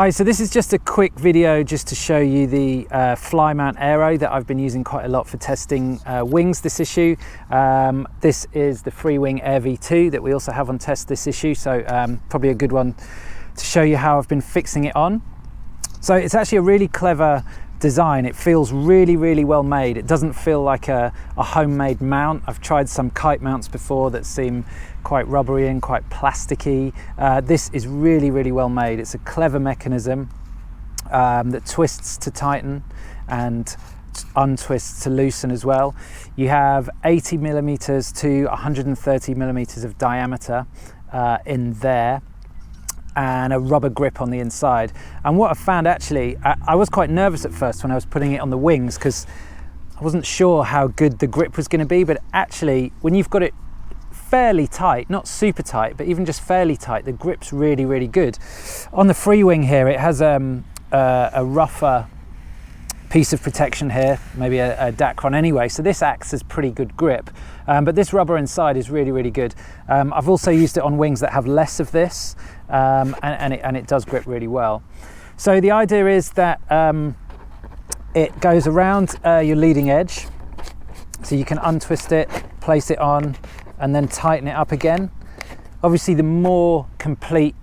Hi, so this is just a quick video just to show you the fly mount aero that I've been using quite a lot for testing wings this issue. This is the Freewing Air V2 that we also have on test this issue, so probably a good one to show you how I've been fixing it on. So it's actually a really clever design. It feels really well made. It doesn't feel like a homemade mount. I've tried some kite mounts before that seem quite rubbery and quite plasticky. This is really well made. It's a clever mechanism that twists to tighten and untwists to loosen as well. You have 80 millimeters to 130 millimeters of diameter in there, and a rubber grip on the inside. And what I found, actually, I was quite nervous at first when I was putting it on the wings because I wasn't sure how good the grip was going to be, but actually when you've got it fairly tight, not super tight, but even just fairly tight, the grip's really good. On the Freewing here, it has a rougher piece of protection here, maybe a Dacron anyway, so this acts as pretty good grip, but this rubber inside is really good. I've also used it on wings that have less of this, and it does grip really well. So the idea is that it goes around your leading edge, so you can untwist it, place it on, and then tighten it up again. Obviously, the more complete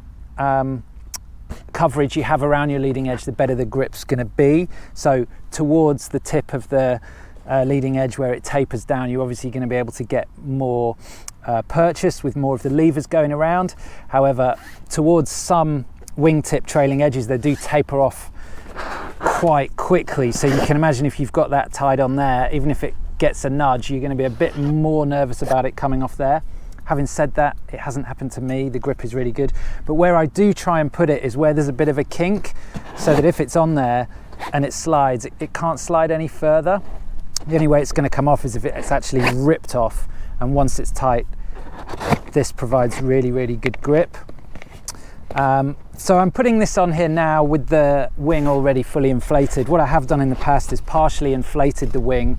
coverage you have around your leading edge, the better the grip's going to be. So towards the tip of the leading edge where it tapers down, you're obviously going to be able to get more purchase with more of the levers going around. However, towards some wingtip trailing edges, they do taper off quite quickly. So you can imagine if you've got that tied on there, even if it gets a nudge, you're going to be a bit more nervous about it coming off there. Having said that, it hasn't happened to me. The grip is really good. But where I do try and put it is where there's a bit of a kink, so that if it's on there and it slides, it can't slide any further. The only way it's going to come off is if it's actually ripped off, and once it's tight, this provides really good grip. So I'm putting this on here now with the wing already fully inflated. What I have done in the past is partially inflated the wing,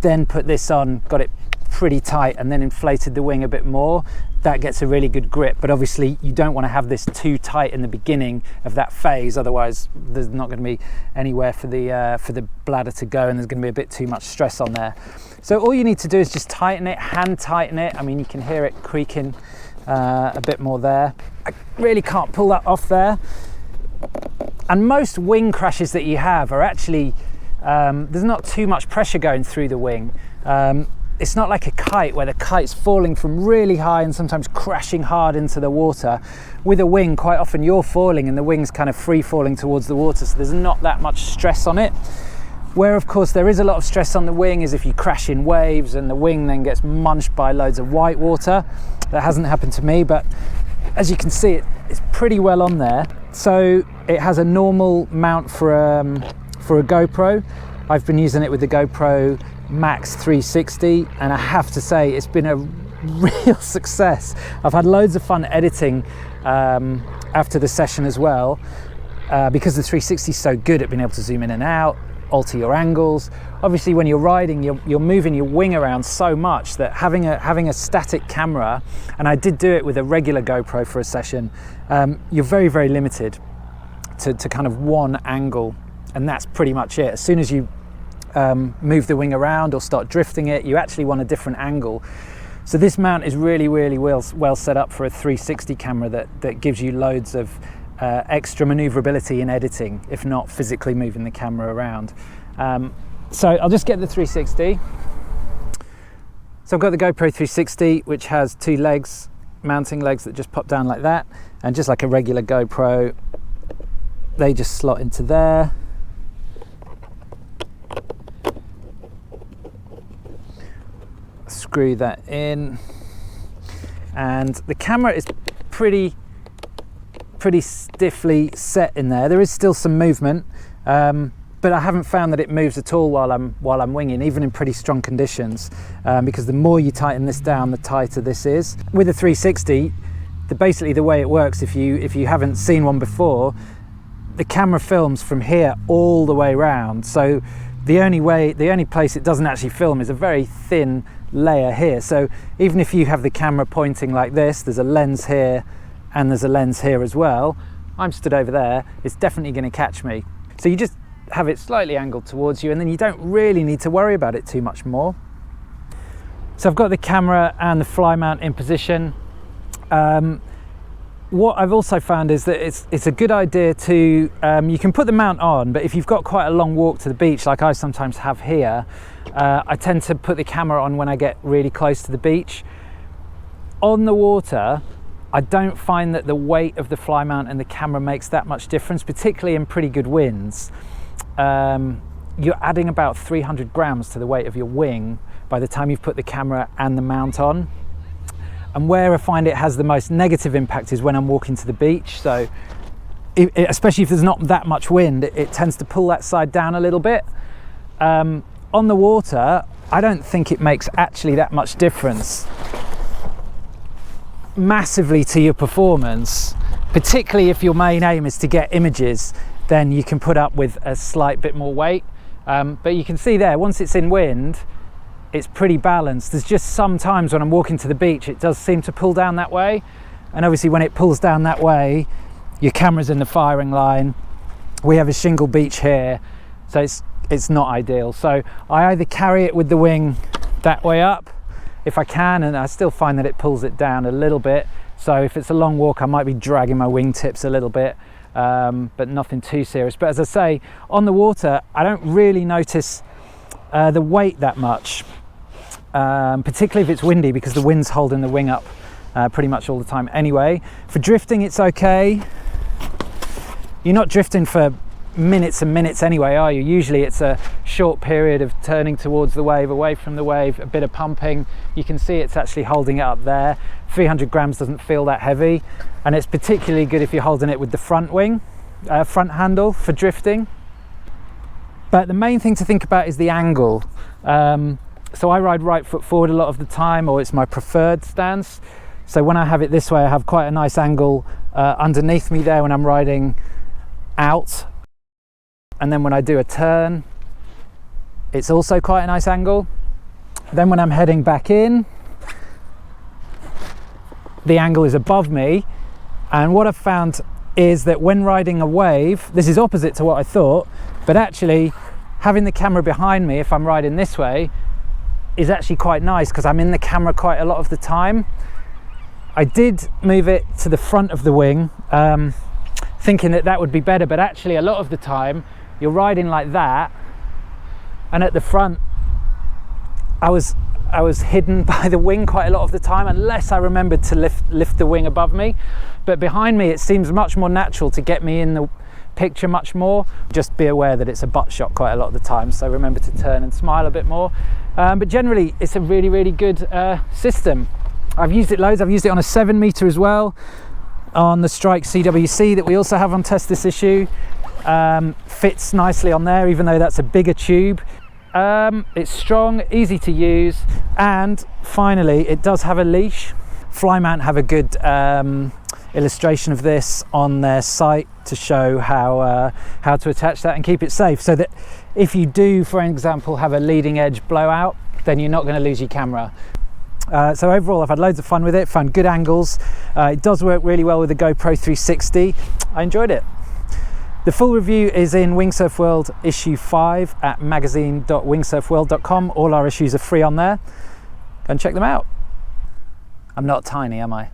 then put this on, got it pretty tight, and then inflated the wing a bit more. That gets a really good grip, but obviously you don't want to have this too tight in the beginning of that phase, otherwise there's not going to be anywhere for the bladder to go, and there's going to be a bit too much stress on there. So all you need to do is just tighten it, hand tighten it. I mean, you can hear it creaking a bit more there. I really can't pull that off there. And most wing crashes that you have are actually there's not too much pressure going through the wing. It's not like a kite where the kite's falling from really high and sometimes crashing hard into the water. With a wing, quite often you're falling and the wing's kind of free falling towards the water, so there's not that much stress on it. Where of course there is a lot of stress on the wing is if you crash in waves and the wing then gets munched by loads of white water. That hasn't happened to me, but as you can see, it's pretty well on there. So it has a normal mount for a GoPro. I've been using it with the GoPro Max 360, and I have to say it's been a real success. I've had loads of fun editing after the session as well, because the 360 is so good at being able to zoom in and out, alter your angles. Obviously when you're riding, you're moving your wing around so much that having a static camera, and I did do it with a regular GoPro for a session, you're very limited to kind of one angle, and that's pretty much it. As soon as you move the wing around or start drifting it, you actually want a different angle. So this mount is really well set up for a 360 camera that gives you loads of extra maneuverability in editing, if not physically moving the camera around. So I'll just get the 360. So I've got the GoPro 360, which has two legs, mounting legs that just pop down like that, and just like a regular GoPro, they just slot into there. Screw that in, and the camera is pretty stiffly set in there. There is still some movement, but I haven't found that it moves at all while I'm winging, even in pretty strong conditions, because the more you tighten this down, the tighter this is. With the 360, basically the way it works, if you haven't seen one before, the camera films from here all the way around. So the only place it doesn't actually film is a very thin layer here. So even if you have the camera pointing like this, there's a lens here and there's a lens here as well. I'm stood over there, it's definitely going to catch me. So you just have it slightly angled towards you, and then you don't really need to worry about it too much more. So I've got the camera and the fly mount in position. What I've also found is that it's a good idea to, you can put the mount on, but if you've got quite a long walk to the beach, like I sometimes have here, I tend to put the camera on when I get really close to the beach. On the water, I don't find that the weight of the fly mount and the camera makes that much difference, particularly in pretty good winds. You're adding about 300 grams to the weight of your wing by the time you've put the camera and the mount on. And where I find it has the most negative impact is when I'm walking to the beach. So especially if there's not that much wind, it tends to pull that side down a little bit. On the water, I don't think it makes actually that much difference massively to your performance, particularly if your main aim is to get images. Then you can put up with a slight bit more weight. But you can see there, once it's in wind, it's pretty balanced. There's just some times when I'm walking to the beach, it does seem to pull down that way. And obviously when it pulls down that way, your camera's in the firing line. We have a shingle beach here, so it's not ideal. So I either carry it with the wing that way up, if I can, and I still find that it pulls it down a little bit. So if it's a long walk, I might be dragging my wingtips a little bit, but nothing too serious. But as I say, on the water, I don't really notice the weight that much. Particularly if it's windy, because the wind's holding the wing up pretty much all the time anyway. For drifting, it's okay. You're not drifting for minutes and minutes anyway, are you? Usually it's a short period of turning towards the wave, away from the wave, a bit of pumping. You can see it's actually holding it up there. 300 grams doesn't feel that heavy, and it's particularly good if you're holding it with the front wing, front handle for drifting. But the main thing to think about is the angle. So I ride right foot forward a lot of the time, or it's my preferred stance. So when I have it this way, I have quite a nice angle underneath me there when I'm riding out. And then when I do a turn, it's also quite a nice angle. Then when I'm heading back in, the angle is above me. And what I've found is that when riding a wave, this is opposite to what I thought, but actually having the camera behind me, if I'm riding this way, is actually quite nice, because I'm in the camera quite a lot of the time. I did move it to the front of the wing, thinking that would be better, but actually a lot of the time you're riding like that, and at the front I was hidden by the wing quite a lot of the time, unless I remembered to lift the wing above me. But behind me it seems much more natural to get me in the picture much more. Just be aware that it's a butt shot quite a lot of the time, so remember to turn and smile a bit more. But generally it's a really good system. I've used it loads. I've used it on a 7 meter as well, on the Strike CWC that we also have on test this issue. Fits nicely on there, even though that's a bigger tube. It's strong, easy to use, and finally it does have a leash. Flymount have a good illustration of this on their site to show how to attach that and keep it safe, so that if you do, for example, have a leading edge blowout, then you're not going to lose your camera. So overall I've had loads of fun with it, found good angles. It does work really well with the GoPro 360. I enjoyed it. The full review is in Wingsurf World issue 5 at magazine.wingsurfworld.com. All our issues are free on there. Go and check them out. I'm not tiny, am I?